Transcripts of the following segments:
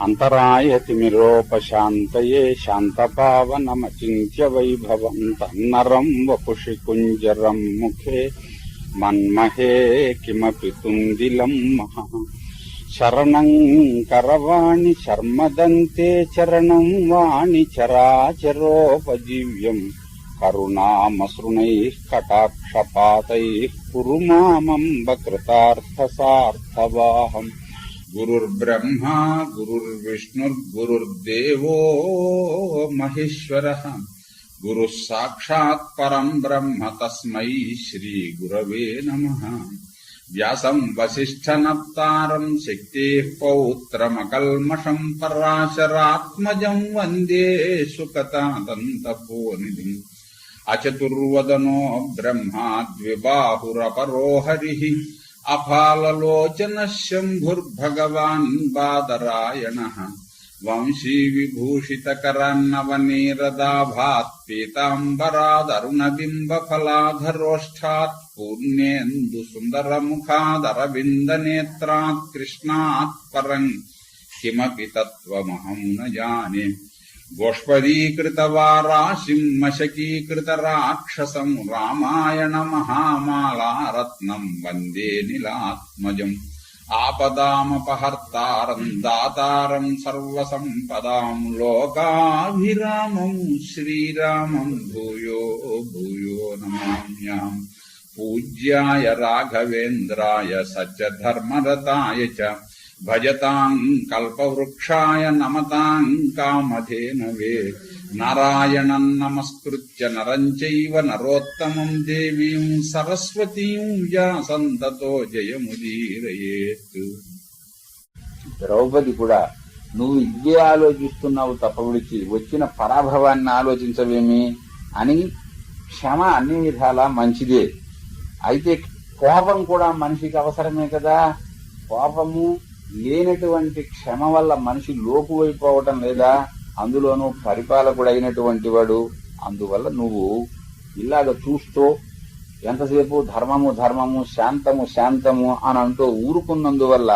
అంతరాయతిమిరోపశాంతయే శాంతపావనమచింత్య వైభవం తన్నరం వపుషి కుంజరం ముఖే మన్మహే కిమపి తుందిలం మహా. శరణం కరవాణి శర్మదంతే చరణం వాణి చరాచరోపజీవ్యం కరుణామసృణైః కటాక్షపాతైః కురు మామంబ కృతార్థసార్థవాహం. గురుర్బ్రహ్మా గురుర్విష్ణుర్గురుర్దేవో మహేశ్వరః గురుః సాక్షాత్ పరం బ్రహ్మ తస్మై శ్రీ గురవే నమః. వ్యాసం వసిష్ఠనప్తారం శక్తేః పౌత్రమకల్మషం పరాశరాత్మజం వందే సుకతాదంతపోనిధిం. అచతుర్వదనో బ్రహ్మా ద్విబాహురపరో హరిః అఫాలలోచనః శంభుర్భగవాన్ బాదరాయణః. వంశీ విభూషితకరాన్నవనీరదాభాత్ పీతాంబరాదరుణబింబఫలాధరోష్ఠాత్ పూర్ణేందు సుందరముఖాదరవిందనేత్రాత్ కృష్ణాత్ పరం కిమపి తత్వమహం న జానే. గోష్పదీకృతవారాశిం మశకీకృతరాక్షసం రామాయణ మహామాలారత్నం వందే నీలాత్మజం. ఆపదామపహర్తారం దాతారం సర్వసంపదాం లోకాభిరామం శ్రీరామం భూయో భూయో నమామ్యాం. పూజ్యాయ రాఘవేంద్రాయ సత్యధర్మరతాయ చ భజతాం కల్పవృక్షాయ నమతాం కామధేనవే. నారాయణం నమస్కృత్య నరం చైవ నరోత్తమం దేవీం సరస్వతీం వ్యాసం తతో జయముదీరయేత్. ద్రౌపది కూడా నువ్వు ఇదే ఆలోచిస్తున్నావు తప్ప విడిచి వచ్చిన పరాభవాన్ని ఆలోచించవేమి అని. క్షమ అన్ని విధాలా మంచిదే, అయితే కోపం కూడా మనిషికి అవసరమే కదా. కోపము లేనటువంటి క్షమ వల్ల మనిషి లోకువైపోవటం లేదా, అందులోనూ పరిపాలకుడు అయినటువంటి వాడు. అందువల్ల నువ్వు ఇలాగ చూస్తూ ఎంతసేపు ధర్మము ధర్మము శాంతము శాంతము అని అంటూ ఊరుకున్నందువల్ల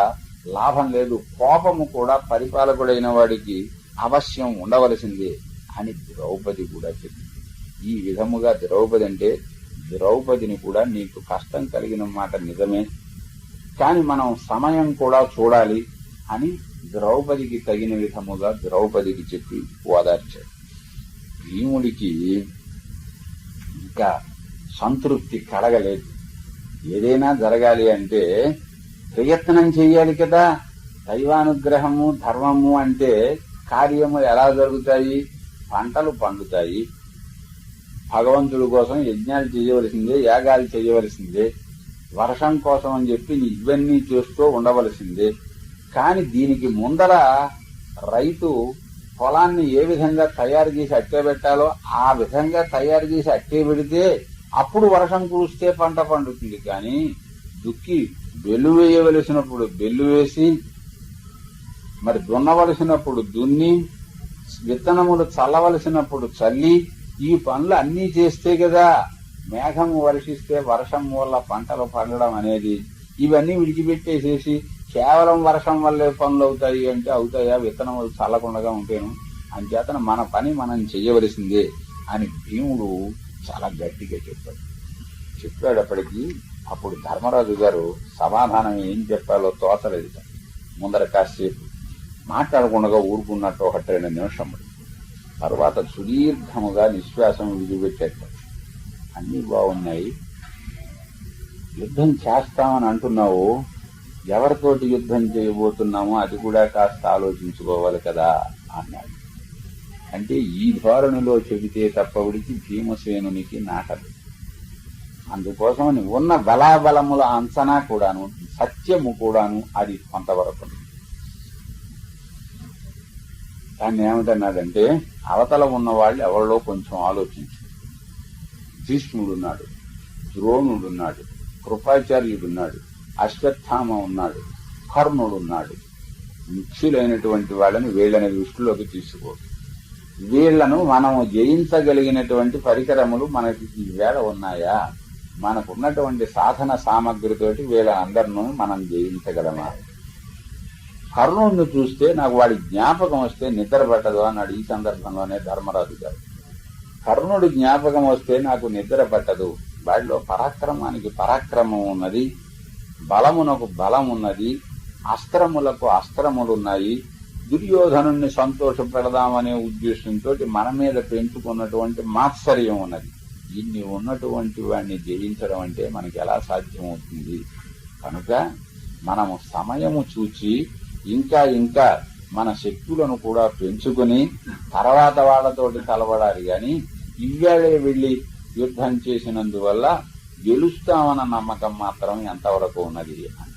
లాభం లేదు. కోపము కూడా పరిపాలకుడైన వాడికి అవశ్యం ఉండవలసిందే అని ద్రౌపది కూడా చెప్పింది. ఈ విధముగా ద్రౌపది అంటే ద్రౌపదిని కూడా నీకు కష్టం కలిగిన మాట నిజమే, కాని మనం సమయం కూడా చూడాలి అని ద్రౌపదికి తగిన విధముగా ద్రౌపదికి చెప్పి ఓదార్చాడు. భీముడికి ఇంకా సంతృప్తి కలగలేదు. ఏదైనా జరగాలి అంటే ప్రయత్నం చెయ్యాలి కదా. దైవానుగ్రహము ధర్మము అంటే కార్యములు ఎలా జరుగుతాయి? పంటలు పండుతాయి. భగవంతుడి కోసం యజ్ఞాలు చేయవలసిందే, యాగాలు చేయవలసిందే. వర్షం కోసం అని చెప్పి ఇవన్నీ చేస్తూ ఉండవలసిందే. కాని దీనికి ముందర రైతు పొలాన్ని ఏ విధంగా తయారు చేసి అట్టే పెట్టాలో ఆ విధంగా తయారు చేసి అట్టే పెడితే అప్పుడు వర్షం కురిస్తే పంట పండుతుంది. కానీ దుక్కి బెల్లు వేయవలసినప్పుడు బెల్లు వేసి, మరి దున్నవలసినప్పుడు దున్ని, విత్తనములు చల్లవలసినప్పుడు చల్లి, ఈ పనులు అన్నీ చేస్తే కదా మేఘం వర్షిస్తే వర్షం వల్ల పంటలు పండడం అనేది. ఇవన్నీ విడిచిపెట్టేసేసి కేవలం వర్షం వల్లే పనులు అవుతాయి అంటే అవుతాయా? విత్తనములు చల్లకుండా ఉంటాను. అంచేతన మన పని మనం చెయ్యవలసిందే అని భీముడు చాలా గట్టిగా చెప్పాడప్పటికీ అప్పుడు ధర్మరాజు గారు సమాధానం ఏం చెప్పాలో తోచలేదు. ముందర కాసేపు మాట్లాడకుండా ఊరుకున్నట్టు 1-2 నిమిషం తర్వాత సుదీర్ఘముగా నిశ్వాసం విడిచిపెట్టాడు. అన్నీ బాగున్నాయి, యుద్ధం చేస్తామని అంటున్నావు, ఎవరితోటి యుద్ధం చేయబోతున్నామో అది కూడా కాస్త ఆలోచించుకోవాలి కదా అన్నాడు. అంటే ఈ ధోరణిలో చెబితే తప్ప విడిచి భీమసేనునికి నాటదు. అందుకోసమని ఉన్న బలాబలముల అంచనా కూడాను సత్యము కూడాను అది కొంతవరకు. దాన్ని ఏమిటన్నాడంటే అవతల ఉన్నవాళ్ళు ఎవరిలో కొంచెం ఆలోచించు. భీష్ముడున్నాడు, ద్రోణుడున్నాడు, కృపాచార్యుడున్నాడు, అశ్వత్థామ ఉన్నాడు, కర్ణుడున్నాడు. ముఖ్యులైనటువంటి వాళ్ళని వీళ్ళని దృష్టిలోకి తీసుకో. వీళ్లను మనము జయించగలిగినటువంటి పరికరములు మనకి ఈవేళ ఉన్నాయా? మనకున్నటువంటి సాధన సామగ్రితోటి వీళ్ళందరినూ మనం జయించగలమా? కర్ణుడిని చూస్తే నాకు వాడి జ్ఞాపకం వస్తే నిద్ర పట్టదు అన్నాడు ఈ సందర్భంలోనే ధర్మరాజు గారు. కర్ణుడి జ్ఞాపకం వస్తే నాకు నిద్ర పట్టదు. వాడిలో పరాక్రమానికి పరాక్రమం ఉన్నది, బలమునకు బలం ఉన్నది, అస్త్రములకు అస్త్రములున్నాయి. దుర్యోధనుణ్ణి సంతోషపెడదామనే ఉద్దేశంతో మన మీద పెంచుకున్నటువంటి మాత్సర్యం ఉన్నది. ఇన్ని ఉన్నటువంటి వాడిని జయించడం అంటే మనకి ఎలా సాధ్యమవుతుంది? కనుక మనము సమయము చూచి ఇంకా ఇంకా మన శక్తులను కూడా పెంచుకుని తర్వాత వాళ్లతోటి కలవడాలి గాని ఇవ్వాళే వెళ్లి యుద్ధం చేసినందువల్ల గెలుస్తామన్న నమ్మకం మాత్రం ఎంతవరకు ఉన్నది అని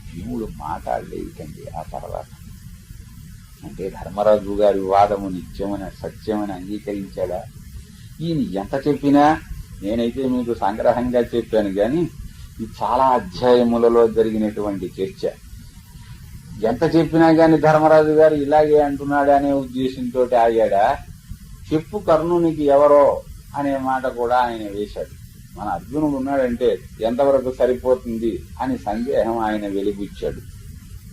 భీముడు మాట్లాడలేకండి. ఆ తర్వాత అంటే ధర్మరాజు గారి వాదము నిత్యమని సత్యమని అంగీకరించాడా? ఈయన ఎంత చెప్పినా, నేనైతే మీకు సంగ్రహంగా చెప్పాను గాని ఇది చాలా అధ్యాయములలో జరిగినటువంటి చర్చ. ఎంత చెప్పినా గాని ధర్మరాజు గారు ఇలాగే అంటున్నాడు అనే ఉద్దేశంతో ఆగాడా? చెప్పు కర్ణునికి ఎవరో అనే మాట కూడా ఆయన వేశాడు. మన అర్జునుడు ఉన్నాడంటే ఎంతవరకు సరిపోతుంది అని సందేహం ఆయన వెలిబుచ్చాడు.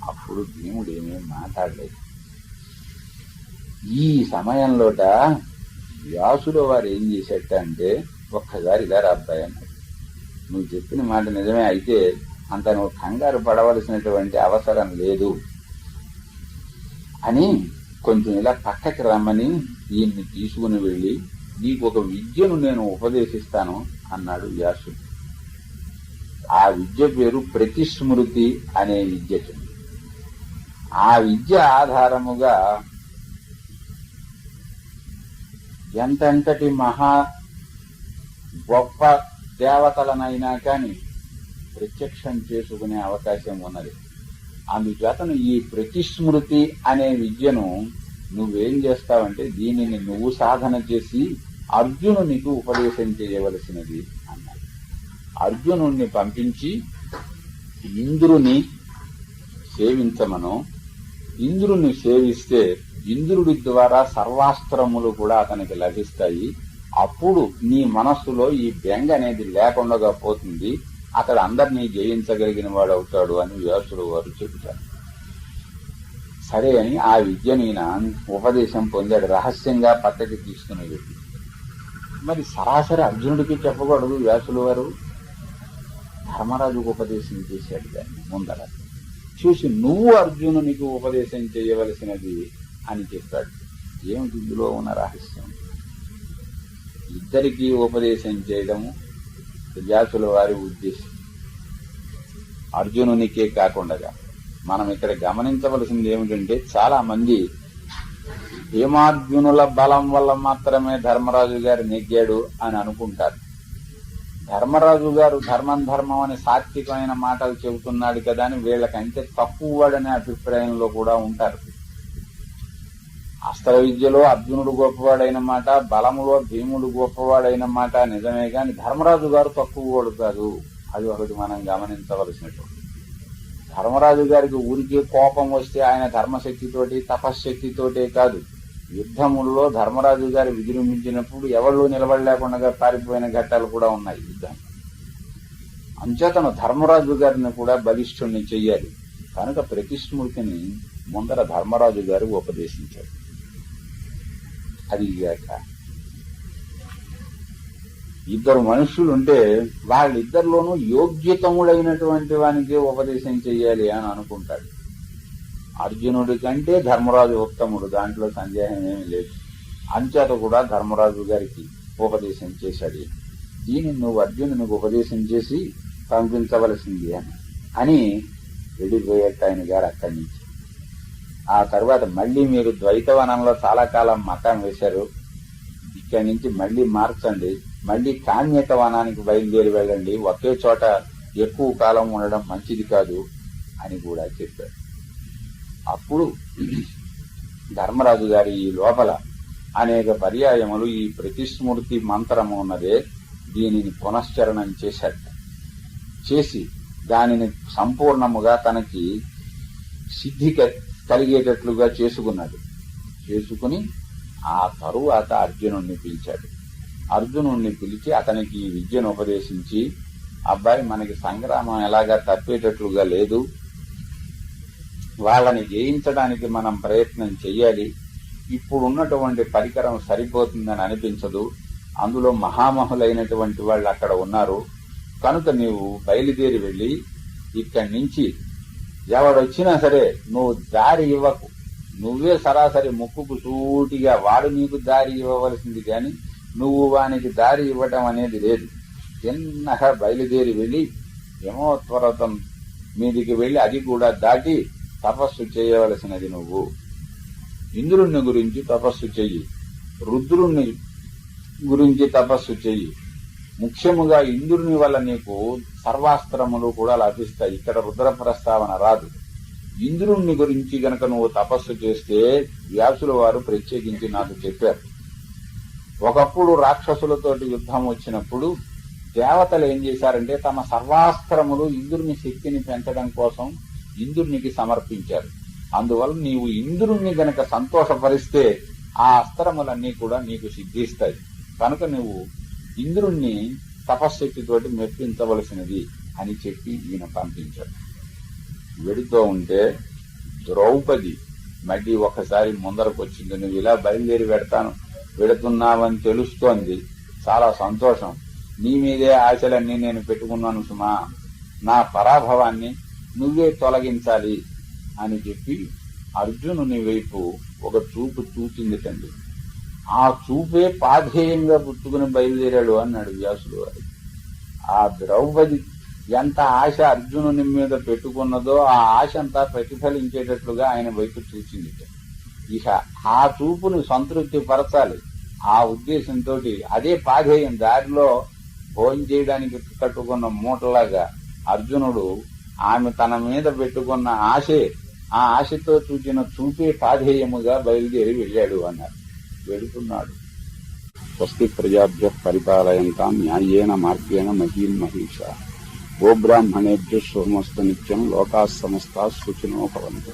అప్పుడు భీముడు ఏమేం మాట్లాడలేదు. ఈ సమయంలోట వ్యాసుల వారు ఏం చేసేట అంటే, ఒక్కసారి ఇలా అబ్బాయి అన్నాడు, నువ్వు చెప్పిన మాట నిజమే అయితే అంత నువ్వు కంగారు పడవలసినటువంటి అవసరం లేదు అని కొంచెం ఇలా పక్కకి రమ్మని ఈయన్ని తీసుకుని వెళ్లి నీకు ఒక విద్యను నేను ఉపదేశిస్తాను అన్నాడు వ్యాసుడు. ఆ విద్య పేరు ప్రతిస్మృతి అనే విద్య. ఆ విద్య ఆధారముగా ఎంతెంతటి మహా గొప్ప దేవతలనైనా కాని ప్రత్యక్షం చేసుకునే అవకాశం ఉన్నది. అందుచేతను ఈ ప్రతిస్మృతి అనే విద్యను నువ్వేం చేస్తావంటే దీనిని నువ్వు సాధన చేసి అర్జునునికి ఉపదేశం చేయవలసినది అన్నాడు. అర్జునుణ్ణి పంపించి ఇంద్రుని సేవించమను. ఇంద్రుని సేవిస్తే ఇంద్రుడి ద్వారా సర్వాస్త్రములు కూడా అతనికి లభిస్తాయి. అప్పుడు నీ మనస్సులో ఈ బెంగ అనేది లేకుండా పోతుంది. అతడు అందరినీ జయించగలిగిన వాడు అవుతాడు అని వ్యాసుడు వారు చెబుతారు. సరే అని ఆ విద్యని ఉపదేశం పొందాడు. రహస్యంగా పక్కకి తీసుకుని వెళ్ళి మరి సరాసరి అర్జునుడికి చెప్పకూడదు. వ్యాసుల వారు ధర్మరాజుకు ఉపదేశం చేశాడు. దాన్ని ముందర చూసి నువ్వు అర్జునునికి ఉపదేశం చేయవలసినది అని చెప్పాడు. ఏమిటి ఇందులో ఉన్న రహస్యం? ఇద్దరికీ ఉపదేశం చేయడము వ్యాసుల వారి ఉద్దేశం. అర్జునునికే కాకుండా మనం ఇక్కడ గమనించవలసింది ఏమిటంటే, చాలా మంది భీమార్జునుల బలం వల్ల మాత్రమే ధర్మరాజు గారు నెగ్గాడు అని అనుకుంటారు. ధర్మరాజు గారు ధర్మం అని సాత్వికమైన మాటలు చెబుతున్నాడు కదా అని వీళ్ళకంటే తక్కువ వాడనే అభిప్రాయంలో కూడా ఉంటారు. అస్త్ర విద్యలో అర్జునుడు గొప్పవాడైన మాట, బలములో భీముడు గొప్పవాడైన మాట నిజమే గాని ధర్మరాజు గారు తక్కువ వాడు కాదు. అది ఒకటి మనం గమనించవలసినటువంటి. ధర్మరాజు గారికి ఊరికే కోపం వస్తే ఆయన ధర్మశక్తితోటి తపశ్శక్తితోటే కాదు, యుద్ధముల్లో ధర్మరాజు గారు విజృంభించినప్పుడు ఎవళ్ళు నిలబడలేకుండా పారిపోయిన ఘట్టాలు కూడా ఉన్నాయి యుద్ధం. అంచేతను ధర్మరాజు గారిని కూడా బలిష్ఠుణ్ణి చెయ్యాలి. కనుక ప్రతిస్మృతిని ముందర ధర్మరాజు గారు ఉపదేశించారు. అది ఇద్దరు మనుషులుంటే వాళ్ళిద్దరిలోనూ యోగ్యతముడైనటువంటి వానికి ఉపదేశం చెయ్యాలి అని అనుకుంటాడు. అర్జునుడి కంటే ధర్మరాజు ఉత్తముడు, దాంట్లో సందేహం ఏమీ లేదు. అంచేత కూడా ధర్మరాజు గారికి ఉపదేశం చేశాడు. దీన్ని నువ్వు అర్జునునికి ఉపదేశం చేసి పంపించవలసింది అని వెళ్ళిపోయేట ఆయన గారు అక్కడి నుంచి. ఆ తర్వాత మళ్లీ మీరు ద్వైతవనంలో చాలా కాలం మకాం వేశారు, ఇక్కడి నుంచి మళ్లీ మార్చండి, మళ్లీ కామ్యత వనానికి బయలుదేరి వెళ్ళండి, ఒకే చోట ఎక్కువ కాలం ఉండడం మంచిది కాదు అని కూడా చెప్పారు. అప్పుడు ధర్మరాజు గారి ఈ లోపల అనేక పర్యాయములు ఈ ప్రతిస్మృతి మంత్రము ఉన్నదే దీనిని పునశ్చరణం చేశాడు. చేసి దానిని సంపూర్ణముగా తనకి సిద్ధి కలిగేటట్లుగా చేసుకున్నాడు. చేసుకుని ఆ తరువాత అర్జునుణ్ణి పిలిచాడు. అర్జునుణ్ణి పిలిచి అతనికి ఈ విద్యను ఉపదేశించి, అబ్బాయి మనకి సంగ్రామం ఎలాగా తప్పేటట్లుగా లేదు, వాళ్ళని జయించడానికి మనం ప్రయత్నం చెయ్యాలి. ఇప్పుడున్నటువంటి పరికరం సరిపోతుందని అనిపించదు. అందులో మహామహులైనటువంటి వాళ్ళు అక్కడ ఉన్నారు. కనుక నీవు బయలుదేరి వెళ్ళి ఇక్కడి నుంచి ఎవడొచ్చినా సరే నువ్వు దారి ఇవ్వకు. నువ్వే సరాసరి ముక్కుకు సూటిగా వాడు నీకు దారి ఇవ్వవలసింది గాని నువ్వు వానికి దారి ఇవ్వటం అనేది లేదు. చిన్నగా బయలుదేరి వెళ్ళి యమోత్వరతం మీదికి వెళ్ళి అది కూడా దాటి తపస్సు చేయవలసినది. నువ్వు ఇంద్రుణ్ణి గురించి తపస్సు చెయ్యి, రుద్రుణ్ణి గురించి తపస్సు చెయ్యి. ముఖ్యముగా ఇంద్రుని వల్ల నీకు సర్వాస్త్రములు కూడా లభిస్తాయి. ఇక్కడ రుద్ర ప్రస్తావన రాదు. ఇంద్రుణ్ణి గురించి గనక నువ్వు తపస్సు చేస్తే వ్యాసుల వారు ప్రత్యేకించి నాకు చెప్పారు. ఒకప్పుడు రాక్షసులతోటి యుద్ధం వచ్చినప్పుడు దేవతలు ఏం చేశారంటే తమ సర్వాస్త్రములు ఇంద్రుని శక్తిని పెంచడం కోసం ఇంద్రునికి సమర్పించారు. అందువల్ల నీవు ఇంద్రుణ్ణి గనక సంతోషపరిస్తే ఆ అస్త్రములన్నీ కూడా నీకు సిద్ధిస్తాయి. కనుక నువ్వు ఇంద్రుణ్ణి తపశ్శక్తితోటి మెప్పించవలసినది అని చెప్పి ఈయన పంపించాడు. వెడుతూ ఉంటే ద్రౌపది మళ్ళీ ఒకసారి ముందరకు వచ్చింది. నువ్వు ఇలా బయలుదేరి వెడుతున్నావని తెలుస్తోంది, చాలా సంతోషం. నీ మీదే ఆశలన్నీ నేను పెట్టుకున్నాను సుమా, నా పరాభవాన్ని నువ్వే తొలగించాలి అని చెప్పి అర్జునుని వైపు ఒక చూపు చూచింది తండ్రి. ఆ చూపే పాధేయంగా పుచ్చుకుని బయలుదేరాడు అన్నాడు వ్యాసుడు వారు. ఆ ద్రౌపది ఎంత ఆశ అర్జునుని మీద పెట్టుకున్నదో ఆ ఆశ అంతా ప్రతిఫలించేటట్లుగా ఆయన వైపు చూసింది. ఇక ఆ చూపుని సంతృప్తి పరచాలి. ఆ ఉద్దేశంతో అదే పాధేయం, దారిలో భోజనం చేయడానికి కట్టుకున్న మూటలాగా అర్జునుడు ఆమె తన మీద పెట్టుకున్న ఆశే, ఆ ఆశతో చూచిన చూపే పాధేయముగా బయలుదేరి వెళ్ళాడు అన్నారు. వెళుతున్నాడు. స్వస్తి ప్రజాభ్య పరిపాలయంతాం న్యాయేన మార్గేణ మహీం మహిషా. గోబ్రాహ్మణేభ్య శుభమస్తు నిత్యం. లోకాః సమస్తాః సుఖినో భవంతు.